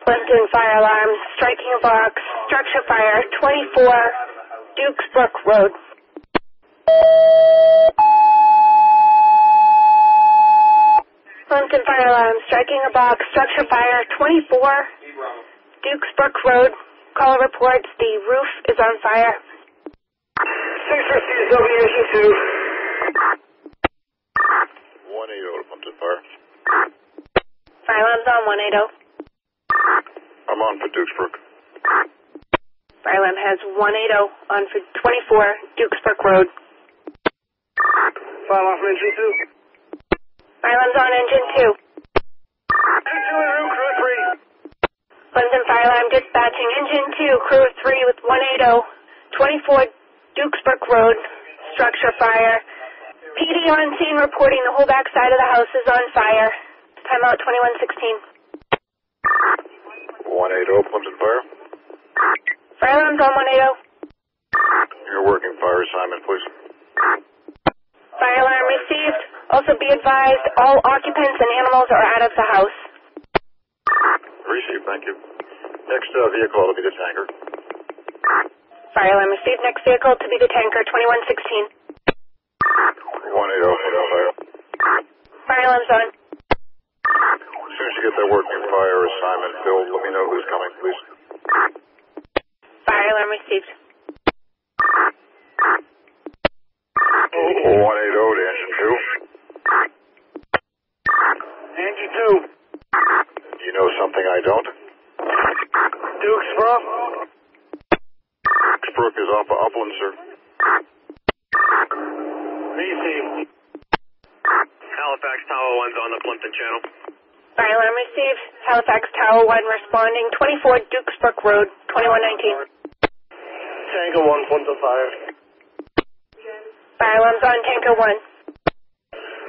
Plympton Fire alarm, striking a box, structure fire, 24 Dukes Brook Road. Plympton Fire alarm, striking a box, structure fire, 24 Dukes Brook Road. Caller reports the roof is on fire. 650 is W2. 180 to Plympton Fire. Fire alarm's on 180. I'm on for Dukes Brook. Fire alarm has 180 on for 24 Dukes Brook Road. Fire alarm from engine 2. Fire alarm's on engine 2. Engine 2 en route, crew 3. Plympton Fire alarm dispatching engine 2, crew 3 with 180, 24 Dukes Brook Road, structure fire. PD on scene reporting the whole back side of the house is on fire. Timeout 2116. 180 Plympton Fire. Fire alarm's on 180. Your working fire assignment, please. Fire alarm received. Also be advised, all occupants and animals are out of the house. Received, thank you. Next vehicle will be the tanker. Fire alarm received. Next vehicle to be the tanker, 2116. 180 Fire. Fire alarm's on. As soon as you get that working fire assignment filled, let me know who's coming, please. Fire alarm received. 180 to engine 2. Engine 2. You know something I don't? Dukes Brook. Dukes Brook is off of Upland, sir. Receive. Halifax Tower 1's on the Plympton channel. Fire alarm received. Halifax Tower 1 responding, 24 Dukes Brook Road, 2119. Tanker 1, Plympton Fire. Fire alarm's on tanker 1.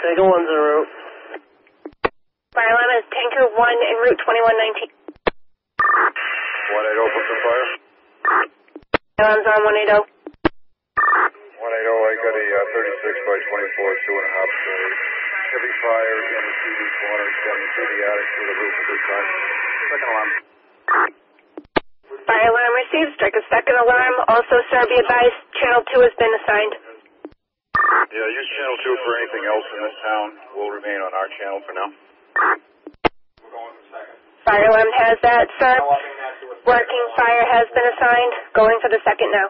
Tanker 1's en route. Fire alarm is tanker 1 en route 2119. 180 Plympton Fire. Fire alarm's on 180. 180, I got a 36 by 24, 2.5 story. Heavy fire in the TV corner, extending through the attic to the roof at this time. Second alarm. Fire alarm received. Strike a second alarm. Also, sir, be advised, channel 2 has been assigned. Yeah, use channel 2 for anything else in this town. We'll remain on our channel for now. Fire alarm has that, sir. Working fire has been assigned. Going for the second now.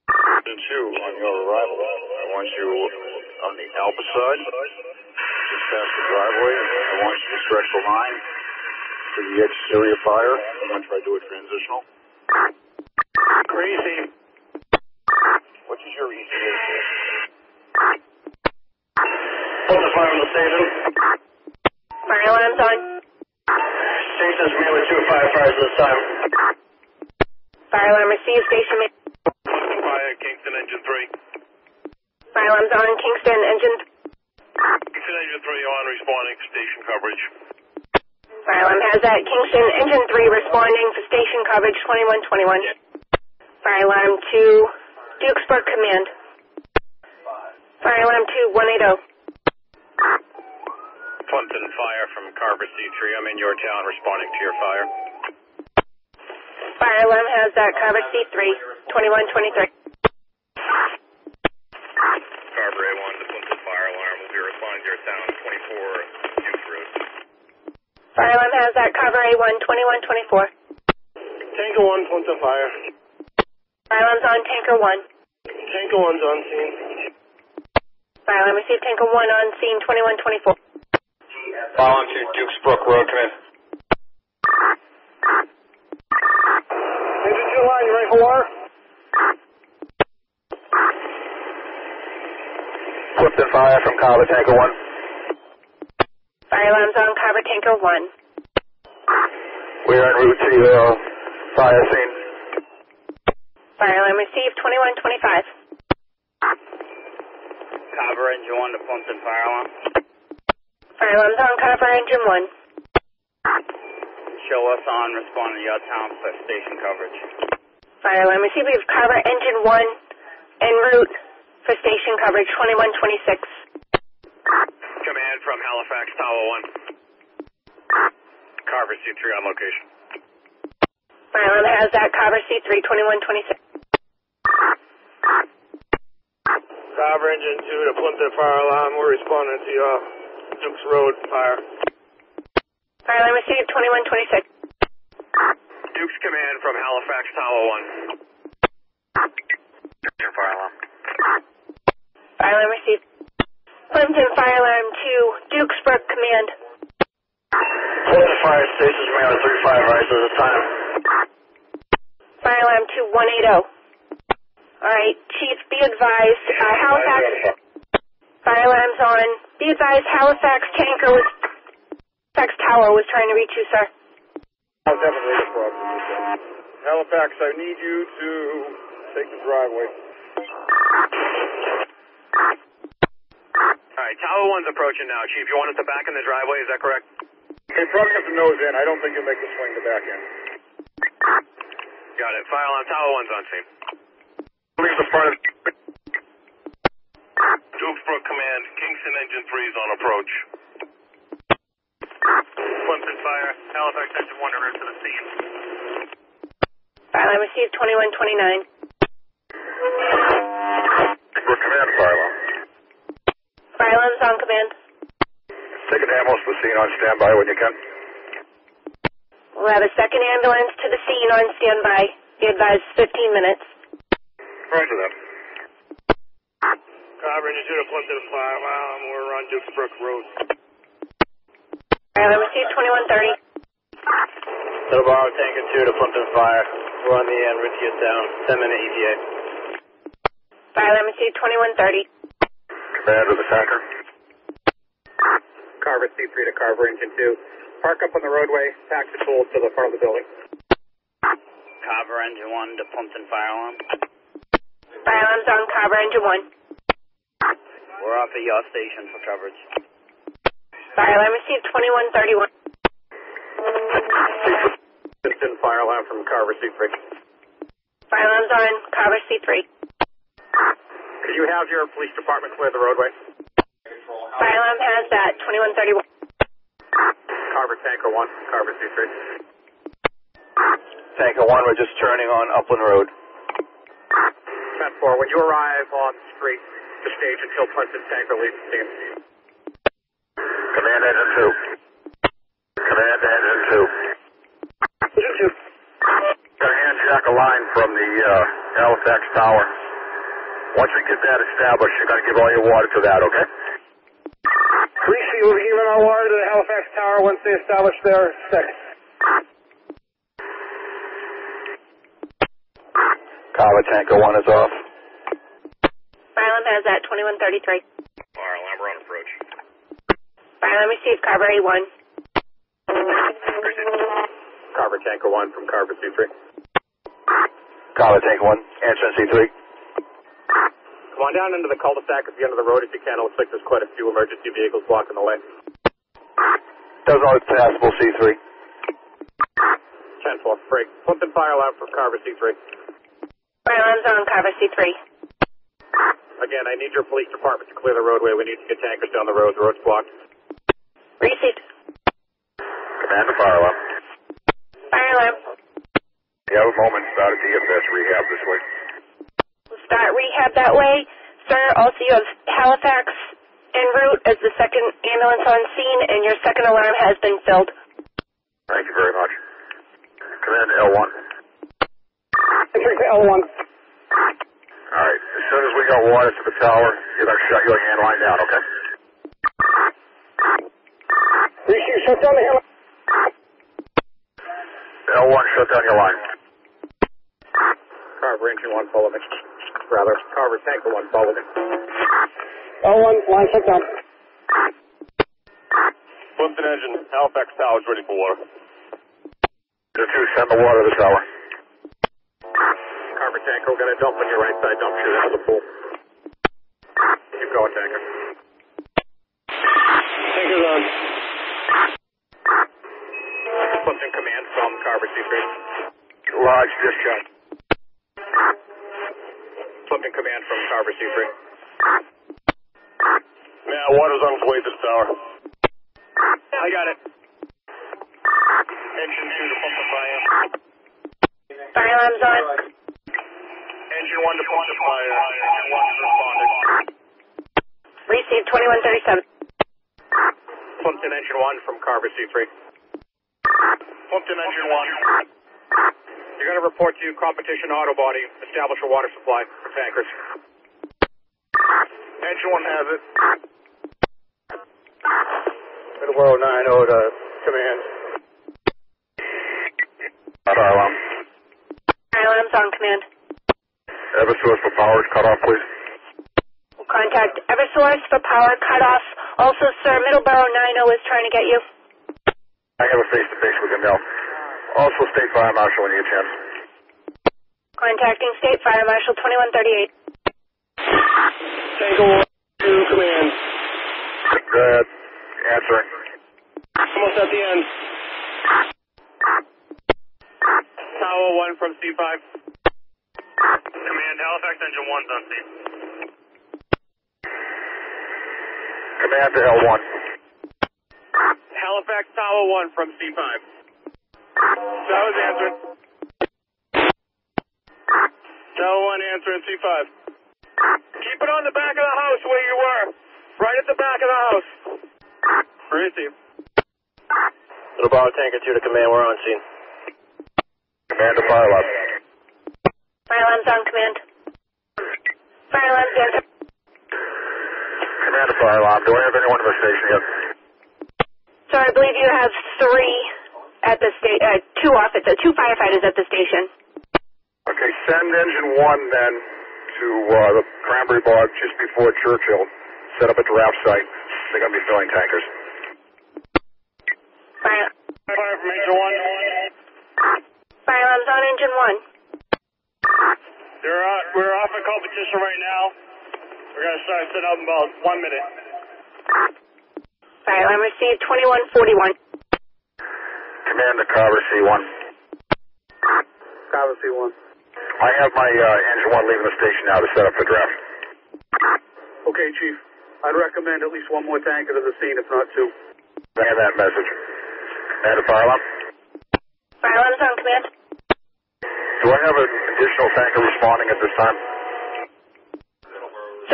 Engine 2, on your arrival, I want you on the Alpha side, just past the driveway. I want you to stretch the line to the exterior fire. I'm going to try to do a transitional. Crazy. What is your ETA? Plympton Fire on the station. Fire alarm's on. Station's merely 2 firefighters this time. Fire alarm received. Station made. Plympton Fire, Kingston Engine 3. Fire alarm's on. Kingston engine. Kingston Engine 3 on, responding for station coverage. Fire alarm has that. Kingston engine 3 responding for station coverage 2121. Fire alarm to Dukes Brook Command. Fire alarm to 180. Plympton Fire from Carver C3. I'm in your town responding to your fire. Fire alarm has that. Carver C3 2123. Carver A1, the Plympton Fire alarm will be responding to your town 24 Dukes Road. Fire alarm has that. Carver A1 2124. Tanker 1, Plympton Fire. Fire alarm's on tanker 1. Tanker 1's on scene. Fire alarm received. Tanker 1 on scene 2124. Fire on to Dukes Brook Road, come in. Engine 2 line, you ready for water? Plympton Fire from Carver, Tanker 1. Fire alarm's on Carver tanker 1. We are en route to your fire scene. Fire alarm received 2125. Carver Engine 1 to Plympton Fire alarm. Fire alarm's on Carver engine 1. Show us on responding to your town for station coverage. Fire alarm received. We have Carver engine 1 en route for station coverage 2126. Command from Halifax Tower 1. Carver C3 on location. Fire alarm has that. Carver C3, 2126. Carver engine 2 to Plympton Fire alarm. We're responding to your Dukes Road fire. Fire alarm received, 2126. Dukes command from Halifax Tower 1. Fire alarm. Fire alarm received. Plympton Fire alarm 2, Dukesburg command. Plympton Fire Station command 35 rise at the time. Fire alarm 2, 180. Alright, Chief, be advised, Halifax fire alarm's on. Be advised, Halifax Tower was trying to reach you, sir. I'll definitely report. Halifax, I need you to take the driveway. Alright, Tower 1's approaching now. Chief, you want us to back in the driveway, is that correct? They probably have to nose in. I don't think you'll make the swing to back in. Got it. Fire alarm, Tower 1's on scene. Leave the front of Dukesburg command, Kingston engine 3's on approach. Plympton Fire, Halifax engine 1 to route to the scene. Fire alarm received, 2129. Dukesburg command fire alarm. Fire alarm's on command. Take an ambulance to the scene on standby when you can. We'll have a second ambulance to the scene on standby. Be advised, 15 minutes. Roger that. Carver engine 2 to Plympton Fire alarm. We're on Dukesburg Road. Fire alarm received, 2130. Little Bravo Tanker 2 to Plympton Fire. We're on the en route to your town. 10-minute ETA. Fire alarm received, 2130. Command of the tanker. Carver C3 to Carver engine 2. Park up on the roadway. Pack the tools to the front of the building. Carver engine 1 to Plympton Fire alarm. Fire alarm's on Carver engine 1. We're off at your station for coverage. Fire alarm received, 2131. Plympton Fire alarm from Carver C3. Fire alarm's on Carver C3. Could you have your police department clear the roadway? Fire alarm has that, 2131. Carver Tanker 1, Carver C3. Tanker 1, we're just turning on Upland Road. 10-4, when you arrive on the street, the stage until Plympton Tanker leaves the scene. Command engine 2. Command engine 2. Engine 2. Got a hand jack a line from the Halifax Tower. Once we get that established, you're going to give all your water to that, okay? Greasy will be giving our water to the Halifax Tower once they establish their second. Carver Tanker 1 is off. Fire alarm has that, 2133. Fire alarm, we're on approach. Fire alarm received, Carver A1. Carver Tanker 1 from Carver C3. Carver Tanker 1, answer C3. Come on down into the cul-de-sac at the end of the road if you can. It looks like there's quite a few emergency vehicles blocking the lane. Doesn't look passable, C3. 10-4, break. Plympton Fire alarm from Carver C3. Fire alarm's on Carver C3. Again, I need your police department to clear the roadway. We need to get tankers down the road. The road's blocked. Received. Command the fire alarm. Fire alarm. You have a moment, start a DFS rehab this way. We'll start rehab that way. Sir, also you have Halifax en route as the second ambulance on scene, and your second alarm has been filled. Thank you very much. Command L1. L1. All right, as soon as we got water to the tower, you're going to shut your hand line down, okay? Greasy, shut down the hill. L1, shut down your line. Carver engine 1, follow me. Rather, Carver Tanker 1, follow me. L1, line shut down. Plympton engine, Halifax Tower's ready for water. The 2, send the water to the tower. Carver Tanker, we're going to dump on your right side, dump shoot into the pool. Keep going, Tanker. Tanker's on. Plympton command from Carver C3. Large discharge. Plympton command from Carver C3. Yeah, water's on its way to the tower. I got it. Engine 2 to Plympton Fire. alarm's on. Engine 1 to Plympton Fire. Engine 1 is responding. Received 2137. Plympton Engine 1 from Carver C3. Plympton Engine 1. You're going to report to competition auto body, establish a water supply for tankers. Engine 1 has it. Middleborough 90 to command. Fire alarm. Fire alarm's on, command. Eversource for power is cut off, please. We'll contact Eversource for power cutoff. Also, sir, Middleborough 90 is trying to get you. I have a face-to-face with him now. Also, State Fire Marshal when you get a chance. Contacting State Fire Marshal 2138. Tango 1 to command. Go ahead. Answering. Almost at the end. Tower 1 from C5. Command, Halifax Engine 1's on scene. Command to L1. Halifax Tower 1 from C5. Tower's answering. Tower 1 answering C5. Keep it on the back of the house where you were. Right at the back of the house. Receive. Middleborough Tanker 2 to command, we're on scene. Command to fire alarm. Fire alarm's on, command. Fire alarm's answer. Command to fire alarm. Do I have anyone in the station yet? Sir, I believe you have two firefighters at the station. Okay, send engine 1 then to the Cranberry Bog just before Churchill. Set up a draft site. They're going to be filling tankers. Fire From Engine 1. alarm's on engine 1. We're off a competition right now. We're going to start setting up in about 1 minute. Fire alarm received 2141. Command to Carver C1. Carver C1. I have my engine 1 leaving the station now to set up the draft. Okay, Chief. I'd recommend at least one more tanker to the scene, if not two. I have that message. Command to fire alarm. Fire alarm's on, command. Do I have an additional tanker responding at this time?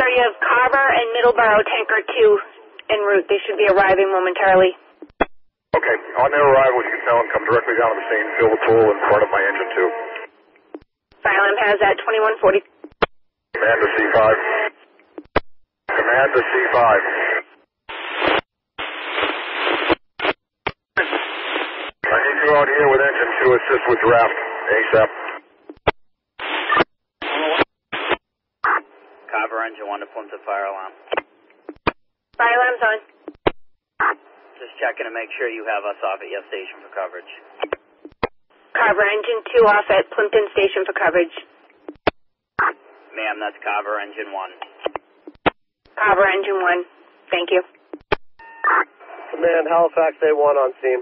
Sir, you have Carver and Middleborough Tanker 2 en route. They should be arriving momentarily. Okay, on their arrival, you can tell them come directly down to the scene, fill the pool in front of my engine 2. Fire alarm has that 2140. Command to C5. Command to C5. I need you out here with engine 2 assist with draft ASAP. Carver Engine 1 to Plympton Fire alarm. Fire alarm's on. Just checking to make sure you have us off at your station for coverage. Carver engine 2 off at Plympton Station for coverage. Ma'am, that's Carver Engine 1. Carver engine 1. Thank you. Command, Halifax A1 on scene.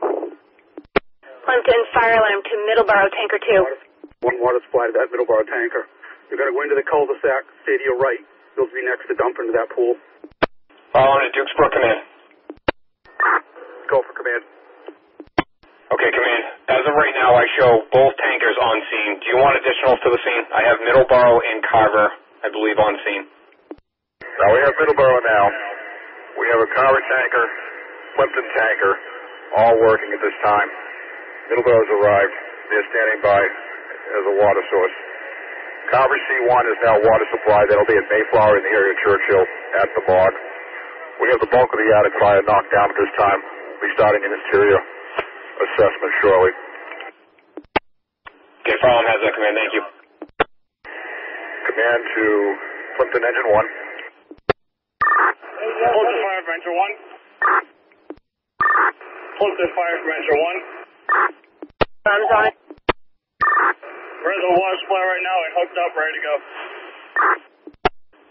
Plympton fire alarm to Middleborough Tanker 2. One water supply to that Middleborough tanker. You're going to go into the cul-de-sac, stay to your right. You'll be next to dump into that pool. Following at Dukesbrook, command. Go for command. Okay, command. As of right now, I show both tankers on scene. Do you want additionals to the scene? I have Middleborough and Carver, I believe, on scene. Now we have Middleborough now. We have a Carver tanker, Plympton tanker, all working at this time. Middleborough's arrived. They're standing by as a water source. Carver C1 is now water supply. That'll be at Mayflower in the area of Churchill at the bog. We have the bulk of the attic fire knocked down at this time. We'll be starting an interior assessment shortly. Okay, Farland has that, command. Thank you. Command to Plympton Engine 1. Plympton Fire from Engine 1. Plympton Fire from Engine 1. Alarm's on. We're in the water supply right now and hooked up, ready to go.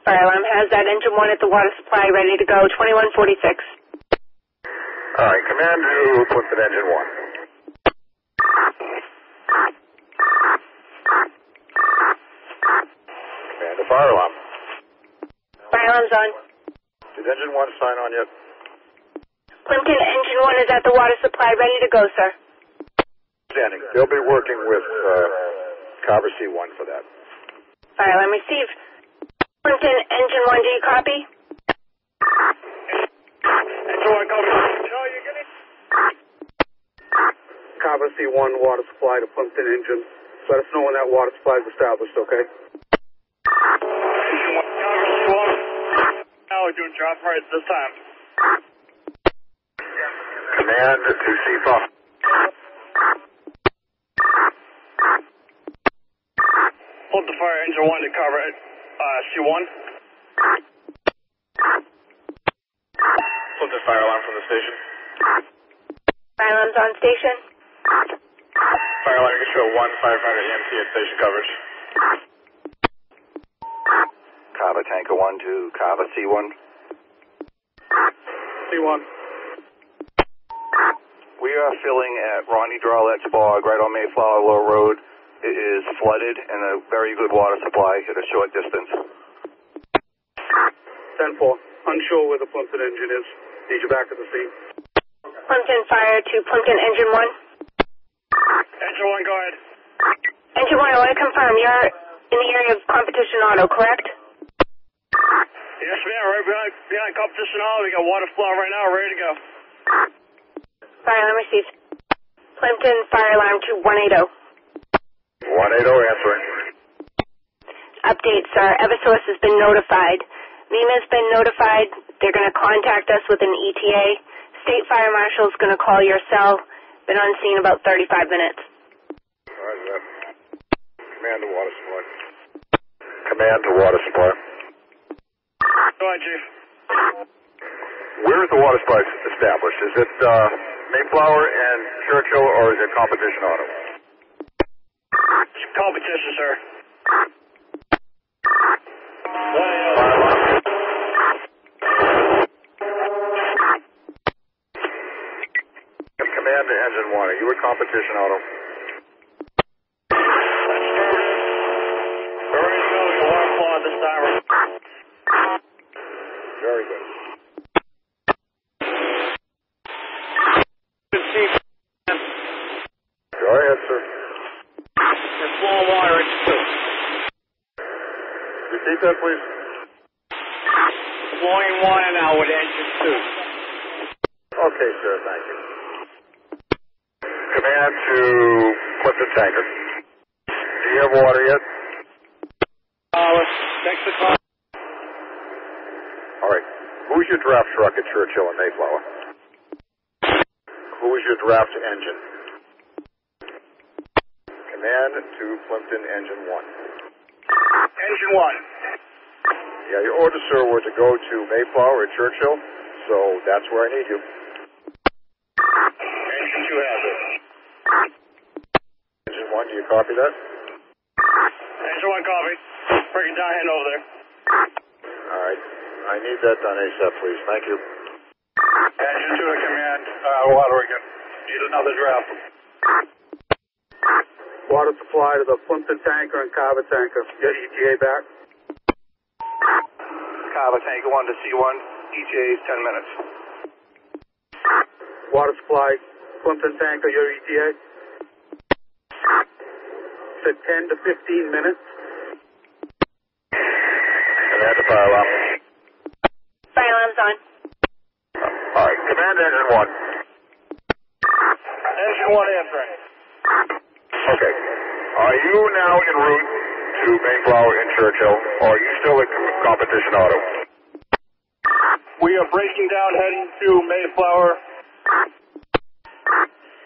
Fire alarm has that engine 1 at the water supply ready to go. 2146. All right, command to Plympton Engine 1. Command to fire alarm. Fire alarm's on. Did Engine 1 sign on yet? Plympton engine 1 is at the water supply ready to go, sir. Standing. They'll be working with Carver C1 for that. Fire alarm received. Plympton Engine 1, do you copy? Engine 1, copy. No, you're getting... Carver C1, water supply to Plympton Engine. Let us know when that water supply is established, okay? Engine 1, Carver C1. Now we're doing drop rights this time. Command to C5. Plympton Fire, Engine 1 to cover it. C1. Plympton Fire alarm from the station. Fire alarm's on station. Fire alarm, you can show 1-500 EMT at station coverage. Carver Tanker 1 to Carver C1. C1. We are filling at Ronnie Drawlet's Bog right on Mayflower Low Road. It is flooded and a very good water supply at a short distance. 10-4. Unsure where the Plympton engine is. Need you back at the scene. Plympton Fire to Plympton Engine 1. Engine 1, go ahead. Engine 1, I want to confirm, you're in the area of Competition Auto, correct? Yes, ma'am. Right behind Competition Auto. We got water flow right now, ready to go. Fire alarm received. Plympton Fire alarm to 180. 180 answering. Update, sir. Eversource has been notified. MEMA's been notified. They're going to contact us with an ETA. State Fire Marshal's going to call your cell. Been on scene about 35 minutes. Roger that. Command to water supply. Command to water supply. Go ahead, Chief. Where is the water supply established? Is it Mayflower and Churchill, or is it Competition Auto? Competition, sir. Command to Engine 1. Are you at Competition Auto? We're ready to go with the water flow at this time. Very good. Go ahead, sir. We're flowing water at 2. Repeat that, please. Flowing water now with engine 2. Okay, sir. Thank you. Command to Plympton Tanker. Do you have water yet? Next to car. All right. Who's your draft truck at Churchill and Mayflower? Who is your draft engine? Command to Plympton Engine 1. Engine 1. Yeah, your orders, sir, were to go to Mayflower at Churchill, so that's where I need you. Engine 2 has it. Engine 1, do you copy that? Engine 1 copy. Bring it down, hand over there. All right. I need that done ASAP, please. Thank you. Engine 2 to command. Water again. Need another draft. Water supply to the Plympton tanker and Carver tanker. Get ETA back. Carver Tanker 1 to C1. ETA is 10 minutes. Water supply, Plympton tanker, your ETA? Said 10 to 15 minutes. Command to fire alarm. Fire alarm's on. All right. Command to Engine 1. Engine 1 answering. Okay. Are you now en route to Mayflower and Churchill, or are you still at Competition Auto? We are breaking down, heading to Mayflower.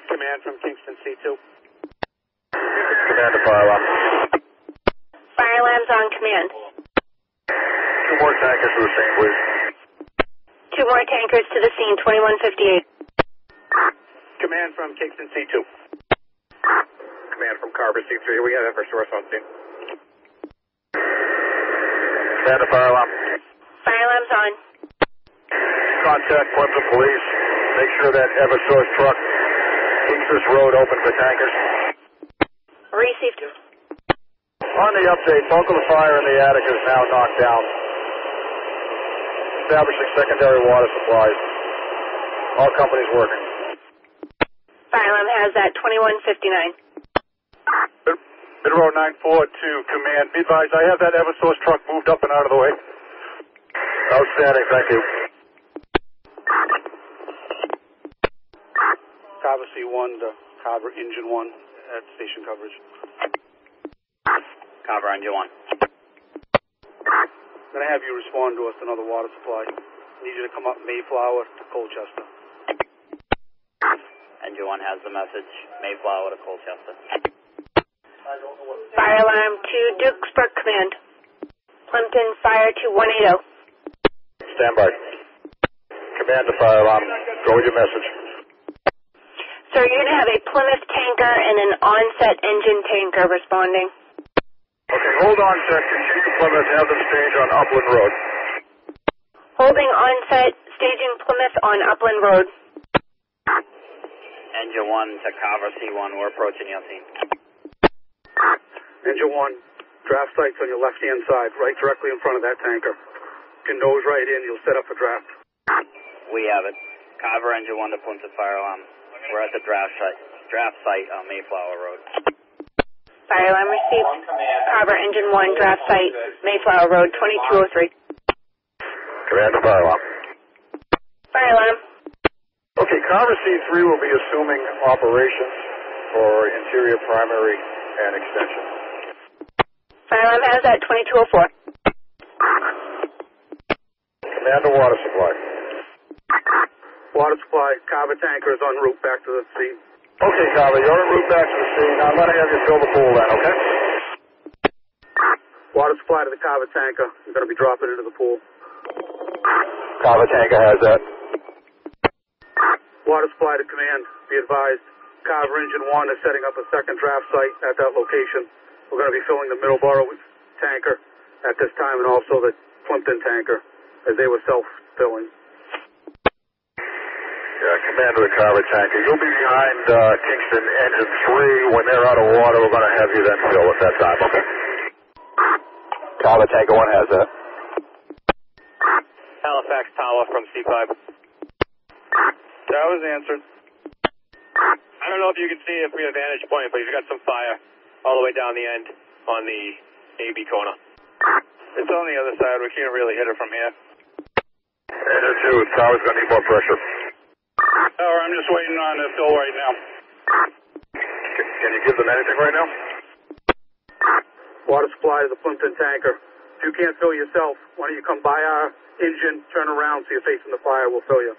Command from Kingston C2. Command to fire alarm. Fire alarm's on command. 2 more tankers to the scene, please. 2 more tankers to the scene, 2158. Command from Kingston C2. Command from Carver C3. We have Eversource on scene. Command to fire alarm. Fire alarm's on. Contact Plympton Police. Make sure that Eversource truck keeps this road open for tankers. Received. On the update, bulk of the fire in the attic is now knocked down. Establishing secondary water supplies. All companies working. Fire alarm has that 2159. Midrow 942, command. Be advised, I have that Eversource truck moved up and out of the way. Outstanding, thank you. Carver C1 to Carver Engine 1 at station coverage. Carver Engine 1. I'm going to have you respond to us to another water supply. I need you to come up Mayflower to Colchester. Engine 1 has the message. Mayflower to Colchester. Fire alarm to Dukesburg Command. Plympton Fire to 180. Stand by. Command to fire alarm. Go with your message. Sir, you're going to have a Plymouth tanker and an onset engine tanker responding. Okay, hold on, sir. Continue Plymouth. Have them stage on Upland Road. Holding onset, staging Plymouth on Upland Road. Engine 1 to Carver C1. We're approaching your scene. Engine 1, draft sites on your left-hand side, right directly in front of that tanker. You can nose right in, you'll set up a draft. We have it. Carver Engine 1 to Plympton Fire alarm. We're at the draft site on Mayflower Road. Fire alarm received. Carver Engine 1, draft site, Mayflower Road, 2203. Command to fire alarm. Fire alarm. Okay, Carver C3 will be assuming operations for interior primary and extension. Fire alarm has that, 2204. Command to water supply. Water supply, Carver tanker is en route back to the scene. Okay, Carver, you're en route back to the scene. I'm going to have you fill the pool then, okay? Water supply to the Carver tanker. You're going to be dropping into the pool. Carver tanker has that. Water supply to command. Be advised, Carver Engine 1 is setting up a second draft site at that location. We're going to be filling the Middleborough tanker at this time and also the Plympton tanker as they were self-filling. Yeah, command to the Carver tanker. You'll be behind Kingston Engine 3. When they're out of water, we're going to have you then fill at that time, okay? Carver tanker 1 has that. Halifax Tower from C5. That was answered. I don't know if you can see it from your vantage point, but you've got some fire all the way down the end on the AB corner. It's on the other side. We can't really hit it from here. Engine 2, the tower's going to need more pressure. Tower, I'm just waiting on a fill right now. Can you give them anything right now? Water supply to the Plympton tanker. If you can't fill yourself, why don't you come by our engine, turn around so you're facing the fire, we'll fill you.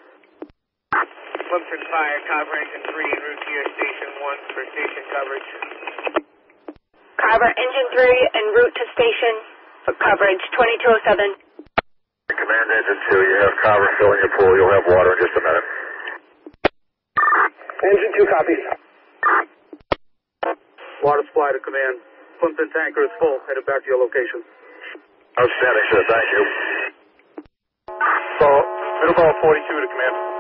Plympton Fire, Carver Engine 3, route to your Station 1 for station coverage. Carver Engine 3 en route to station for coverage, 2207. Command Engine 2, you have Carver filling your pool. You'll have water in just a minute. Engine 2 copies. Water supply to command. Plympton tanker is full. Headed back to your location. Outstanding, sir. Thank you. So, Middleborough 42 to command.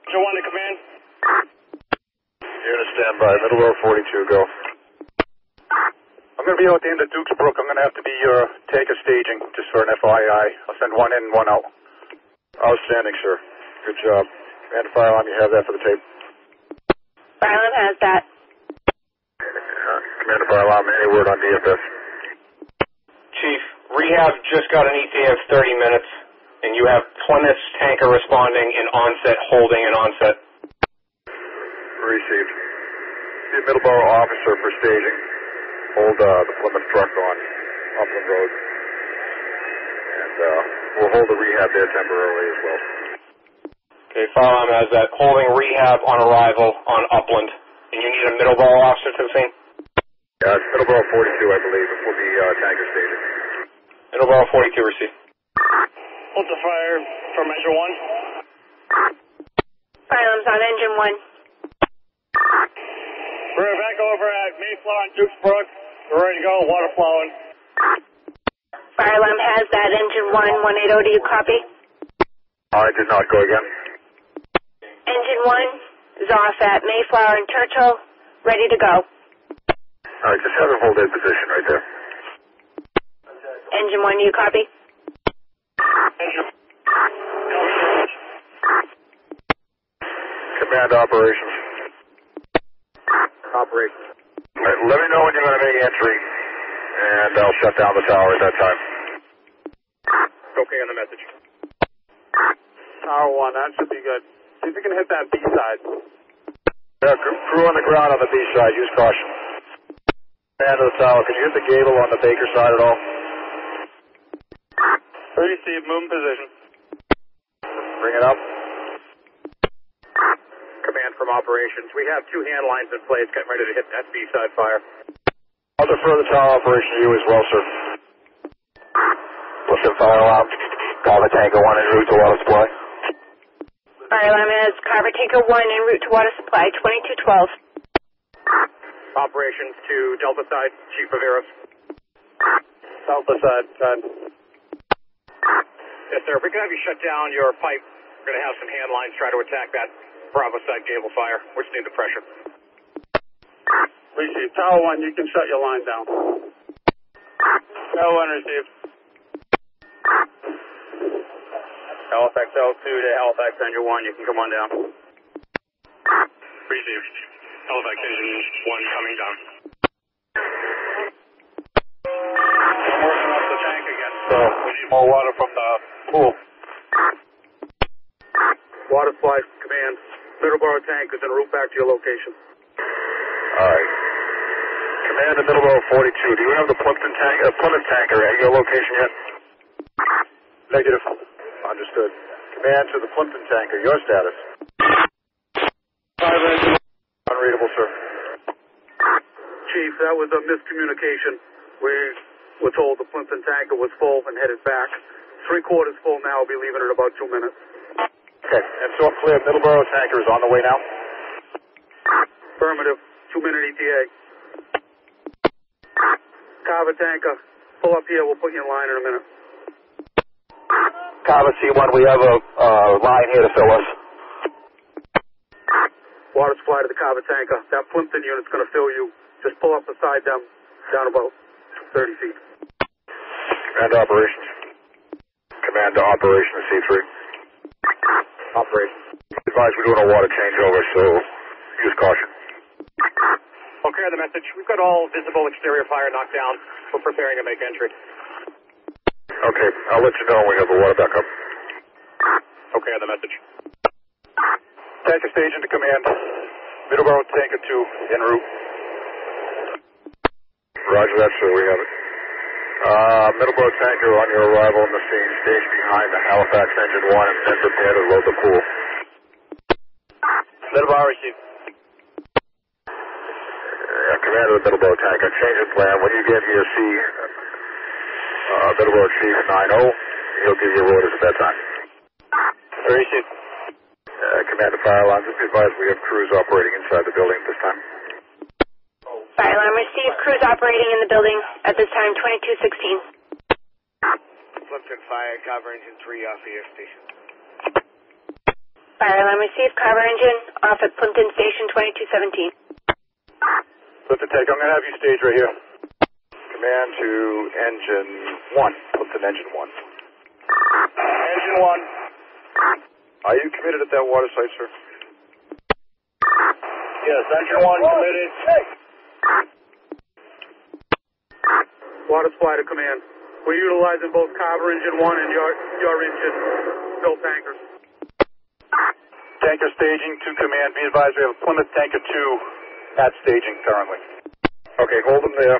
Engine 1 to command. Unit standby. Middleborough 42, go. I'm going to be out at the end of Dukesbrook. I'm going to have to be your tanker staging, just for an FYI. I'll send one in and one out. Outstanding, sir. Good job. Command fire alarm, you have that for the tape? Fire alarm has that. Command fire alarm, any word on DFS? Chief, rehab just got an ETA of 30 minutes, and you have Plymouth's tanker responding in onset, holding an onset. Received. See a Middleborough officer for staging. Hold the Plymouth truck on Upland Road. And we'll hold the rehab there temporarily as well. Okay, fire alarm has that. Holding rehab on arrival on Upland. And you need a Middleborough officer to the scene? Yeah, it's Middleborough 42, I believe. It will be tanker staging. Middleborough 42, receive. Hold the fire from Engine 1. Fire alarm's on Engine 1. We're back over at Mayflower and Dukesbrook. We're ready to go. Water flowing. Fire alarm has that. Engine 1, 180, do you copy? I did not. Go again. Engine 1 is off at Mayflower and Churchill, ready to go. All right, just have him hold that position right there. Engine 1, do you copy? Command operations. Operations. right, let me know when you're going to make entry, and I'll shut down the tower at that time. Okay on the message. Tower 1, that should be good. See if you can hit that B side. Yeah, crew on the ground on the B side, use caution. Man of the tower, can you hit the gable on the Baker side at all? 30 Steve, move in position. Bring it up. Command from operations. We have 2 hand lines in place, getting ready to hit that B side fire. I'll defer the tower operation to you as well, sir. Plympton Fire alarm. Carver Tanker 1 en route to water supply. Fire alarm is Carver Tanker 1 en route to water supply, 2212. Operations to Delta side, Chief Viveros. Delta side. Yes, sir. If we can have you shut down your pipe, we're going to have some hand lines try to attack that Bravo side gable fire. We're just needing the pressure. Receive. Tower 1, you can shut your line down. Tower 1 received. Halifax L2 to Halifax Engine 1, you can come on down. Received. Halifax Engine 1 coming down. I'm working off the tank again. So, we need more water from the pool. Water supply command. Middleborough tank is en route back to your location. Alright. Command to Middleborough 42. Do you have the Plymouth tanker at your location yet? Negative. Understood. Command to the Plympton tanker. Your status? Unreadable, sir. Chief, that was a miscommunication. We were told the Plympton tanker was full and headed back. 3/4 full now. We'll be leaving in about 2 minutes. Okay, and so I'm clear. Middleborough tanker is on the way now? Affirmative. 2-minute ETA. Carver tanker, pull up here. We'll put you in line in a minute. Carver C1, we have a line here to fill us. Water supply to the Carver tanker. That Plympton unit's going to fill you. Just pull up beside them, down about 30 feet. Command to operations. Command to operations, C3. Operations. Advise we're doing a water changeover, so use caution. Okay, the message. We've got all visible exterior fire knocked down. We're preparing to make entry. Okay, I'll let you know when we have the water back up. Okay, the message. Tanker station to command. Middleborough tanker 2 en route. Roger that, sir. We have it. Middleborough tanker on your arrival on the scene. Station behind the Halifax Engine 1 and then prepare to load the pool. Middleborough received. Command of the Middleborough tanker. Change of plan. When you get here, see Middleborough Chief 9-0. He'll give you orders at that time. Received. Command of fire alarm. Just be advised we have crews operating inside the building at this time. Fire alarm received. Crews operating in the building at this time, 2216. Plympton Fire, Carver Engine 3 off of your station. Fire alarm received. Carver engine off at Plympton Station, 2217. Plympton tank, I'm going to have you stage right here. Command to Engine 1. Plympton Engine 1. Engine 1. Are you committed at that water site, sir? Yes, Engine 1 committed. Water supply to command. We're utilizing both Carver engine 1 and your engine fill tankers. Tanker staging to command. Be advised we have a Plymouth tanker 2 at staging currently. Okay, hold them there.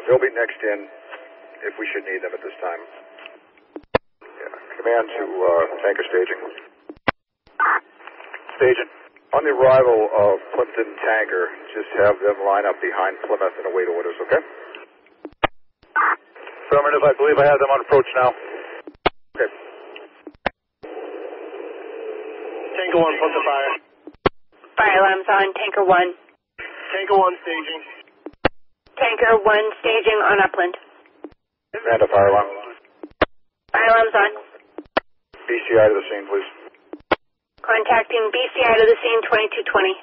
They'll be next in if we should need them at this time. Yeah. Command to tanker staging. Staging. On the arrival of Plympton tanker, just have them line up behind Plymouth and await orders, okay? Affirmative, I believe I have them on approach now. Okay. Tanker 1, Plympton Fire. Fire alarms on. Tanker 1. Tanker 1 staging. Tanker 1 staging on upland. Command to fire alarm. Fire alarms on. BCI to the scene, please. Contacting BCI to the scene, 2220.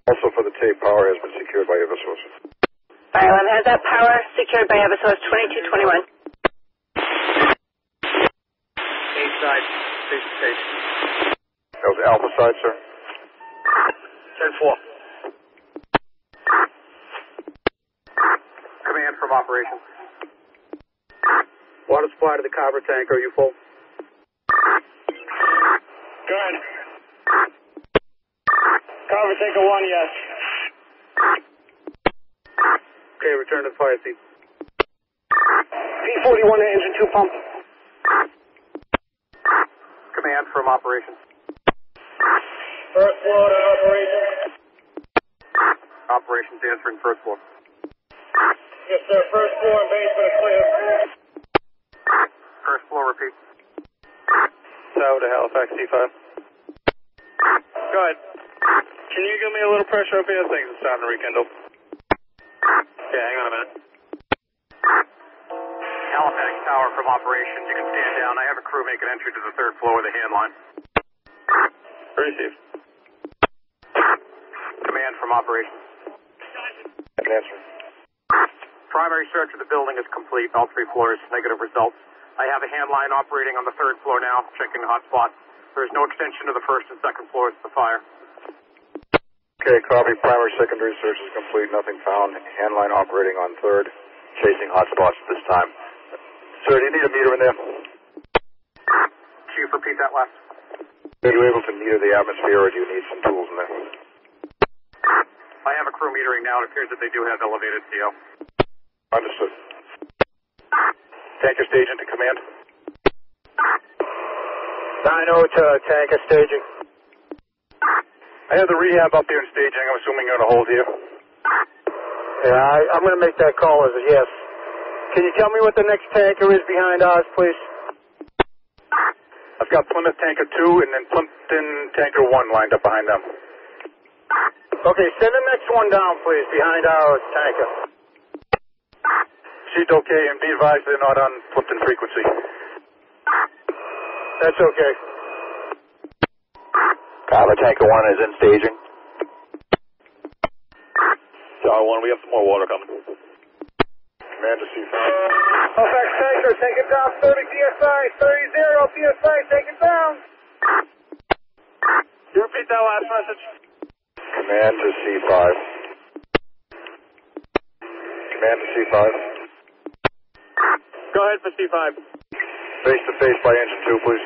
Also for the tape, power has been secured by Eversource. Fire alarm has that power secured by Eversource, 2221. Side, station. That was Alpha side, sir. 10-4. from operations. Water supply to the Carver tanker, are you full? Good. Carver tanker 1, yes. Okay, return to the fire scene. P41 to engine 2 pump. Command from operations. First floor to operations. Operations answering first floor. Yes, sir. First floor and basement is clear. First floor, repeat. Tower to Halifax C5. Go ahead. Can you give me a little pressure up here? Things are starting to rekindle. Yeah, hang on a minute. Halifax Tower from operations. You can stand down. I have a crew making entry to the third floor with a hand line. Receive. Command from operations. Answer. Primary search of the building is complete. All 3 floors, negative results. I have a hand line operating on the third floor now, checking hotspots. There is no extension to the first and second floors of the fire. Okay, copy. Primary, secondary search is complete. Nothing found. Hand line operating on third. Chasing hotspots at this time. Sir, do you need a meter in there? Chief, repeat that last. Are you able to meter the atmosphere, or do you need some tools in there? I have a crew metering now. It appears that they do have elevated CO. Understood. Tanker stage into command. 9-0 to tanker staging. I have the rehab up here in staging. I'm assuming you're on a hold here. Yeah, I'm going to make that call as a yes. Can you tell me what the next tanker is behind ours, please? I've got Plymouth Tanker 2 and then Plympton Tanker 1 lined up behind them. Okay, send the next one down, please, behind our tanker. She's okay, and be advised they're not on Plympton frequency. That's okay. Carver Tanker 1 is in staging. Tower 1, we have some more water coming. Commander C5. Halifax tanker, take it down, 30 PSI, 30 PSI, take it down. Can you repeat that last message? Command to C5. Command to C5. Go ahead for C5. Face to face by engine 2, please.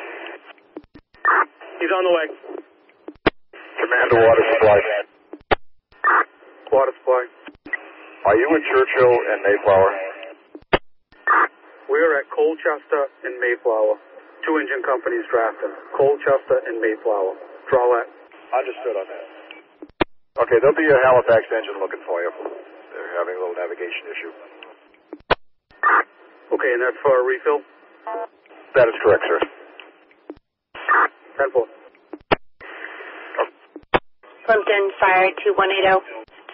He's on the way. Command to water supply. Water supply. Are you in Churchill and Mayflower? We're at Colchester and Mayflower. 2 engine companies drafting. Colchester and Mayflower. Draw that. Understood on that. Okay, there'll be a Halifax engine looking for you. They're having a little navigation issue. Okay, and that's for a refill? That is correct, sir. 10-4. Plympton Fire 2180.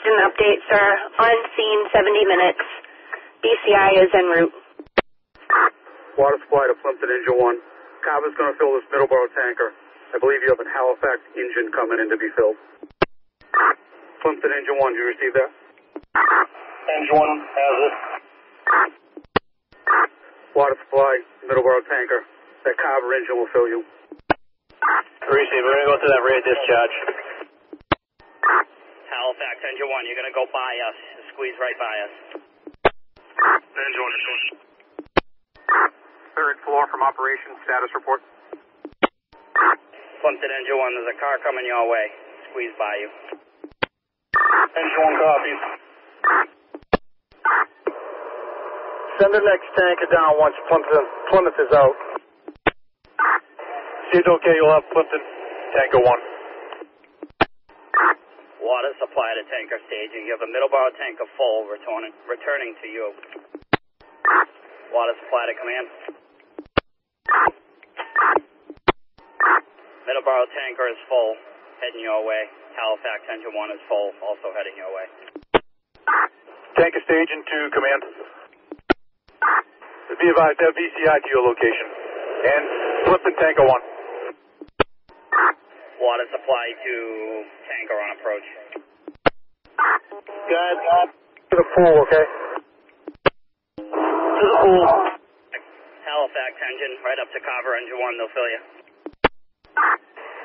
Just an update, sir. On scene, 70 minutes. BCI is en route. Water supply to Plympton Engine 1. Carver's going to fill this Middleborough tanker. I believe you have a Halifax engine coming in to be filled. Plympton Engine 1, do you receive that? Engine 1 has it. Water supply, Middleborough tanker. That Carver engine will fill you. Receive. We're going to go to that rear discharge. Halifax, engine 1, you're going to go by us. Squeeze right by us. Engine 1. Third floor from operations, status report. Plympton, engine 1, there's a car coming your way. Squeeze by you. Engine 1 copies. Send the next tanker down once Plymouth is out. She's okay, you'll have Plympton Tanker 1. Water supply to tanker staging. You have a Middleborough tanker full returning to you. Water supply to command. Middleborough tanker is full, heading your way. Halifax engine 1 is full, also heading your way. Tanker stage into command. Be advised to have VCI to your location. And Plympton Tanker 1. Water supply to tanker on approach. Good. To the pool, okay? To the pool. Halifax engine, right up to Carver engine 1, they'll fill you.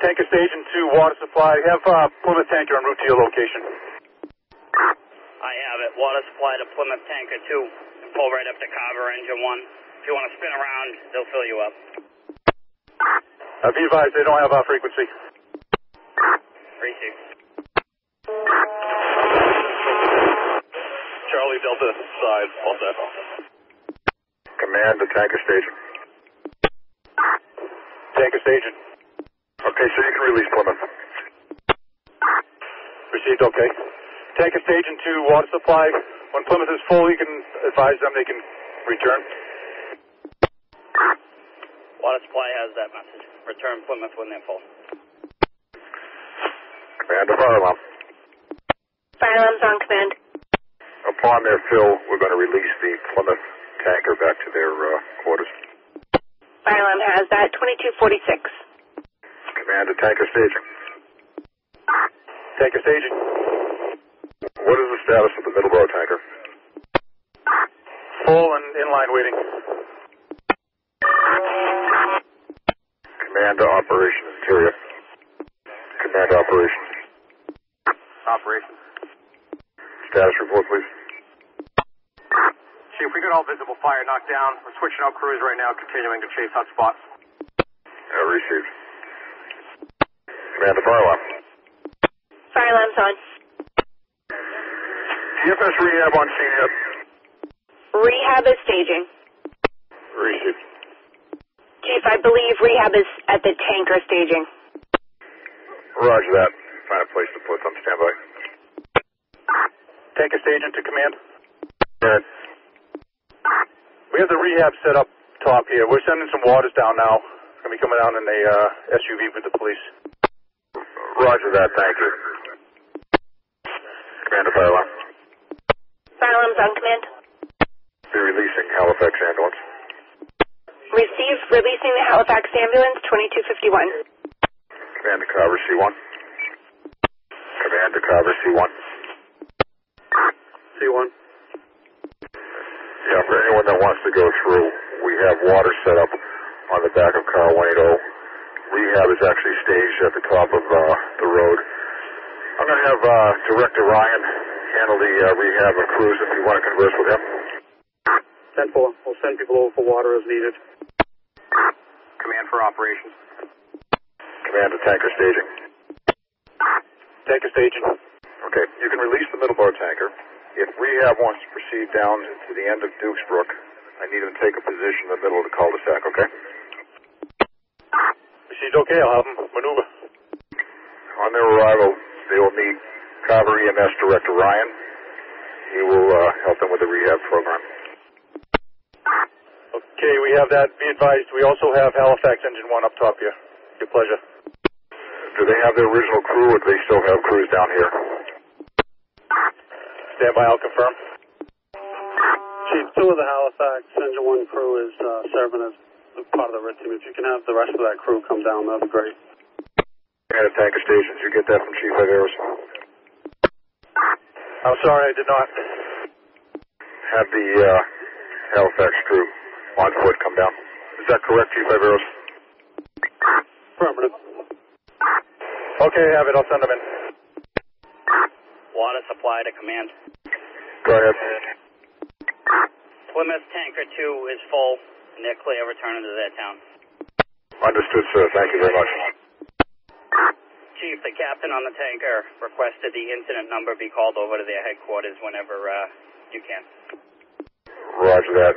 Tanker stage into water supply. Have Plymouth Tanker en route to your location. I have it. Water supply to Plymouth tanker 2. pull right up to Carver engine 1. If you want to spin around, they'll fill you up. Be advised, they don't have our frequency. Receive. Charlie Delta side, all set. Command to tanker station. Tanker station. Okay, so you can release Plymouth. Received, okay. Tanker station to water supply. When Plymouth is full, you can advise them they can return. Water supply has that message. Return Plymouth when they're full. Command to fire alarm. Fire alarm's on command. Upon their fill, we're going to release the Plymouth tanker back to their quarters. Fire alarm has that. 2246. Command to tanker staging. Tanker staging. What is the status of the Middleborough tanker? Full and inline waiting. Command to operations interior. Command to operations. Operations. Status report, please. Chief, we got all visible fire knocked down. We're switching out crews right now, continuing to chase hot spots. Received. Command to fire alarm. Fire alarm's on. TFS rehab on scene yet? Rehab is staging. Received. Chief, I believe rehab is at the tanker staging. Roger that. Find a place to put them. Stand by. Tanker staging to command. Go ahead. We have the rehab set up top here. We're sending some waters down now. Going to be coming down in a SUV with the police. Roger that. Thank you. Command to fire alarm. Fire alarm's on command. Be releasing Halifax ambulance. Receive releasing the Halifax ambulance 2251. Command to Carver C1. Command to Carver C1. C1. Yeah, for anyone that wants to go through, we have water set up on the back of car 180. Rehab is actually staged at the top of the road. I'm going to have Director Ryan handle the rehab of crews if you want to converse with him. 10-4. We'll send people over for water as needed. Command for operations. Command to tanker staging. Tanker staging. Okay, you can release the Middleborough tanker. If rehab wants to proceed down to the end of Dukes Brook, I need them to take a position in the middle of the cul-de-sac, okay? Received, okay. I'll have them maneuver. On their arrival, they will meet Carver EMS Director Ryan. He will help them with the rehab program. Okay, we have that. Be advised, we also have Halifax Engine 1 up top here. Your pleasure. Do they have their original crew, or do they still have crews down here? Stand by, I'll confirm. Chief, 2 of the Halifax Engine 1 crew is serving as part of the RIT team. If you can have the rest of that crew come down, that'd be great. And at tanker stations, you get that from Chief Iveros? I'm sorry, I did not. Have the Halifax crew on foot come down. Is that correct, Chief Iveros? Affirmative. Okay, have it. I'll send them in. Water supply to command. Go ahead. Plymouth tanker 2 is full, and they're clear returning to their town. Understood, sir. Thank you very much. Chief, the captain on the tanker requested the incident number be called over to their headquarters whenever you can. Roger that.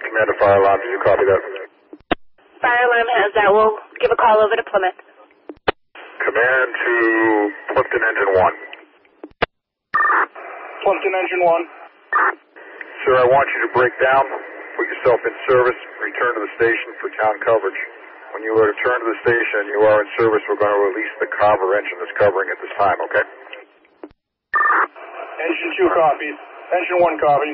Commander Fire Alarm, did you copy that? Fire alarm has that. We'll give a call over to Plymouth. Command to Plympton Engine 1. Plympton Engine 1. Sir, I want you to break down, put yourself in service, return to the station for town coverage. When you return to the station and you are in service, we're going to release the Carver engine that's covering at this time, okay? Engine 2 copies. Engine 1 copy.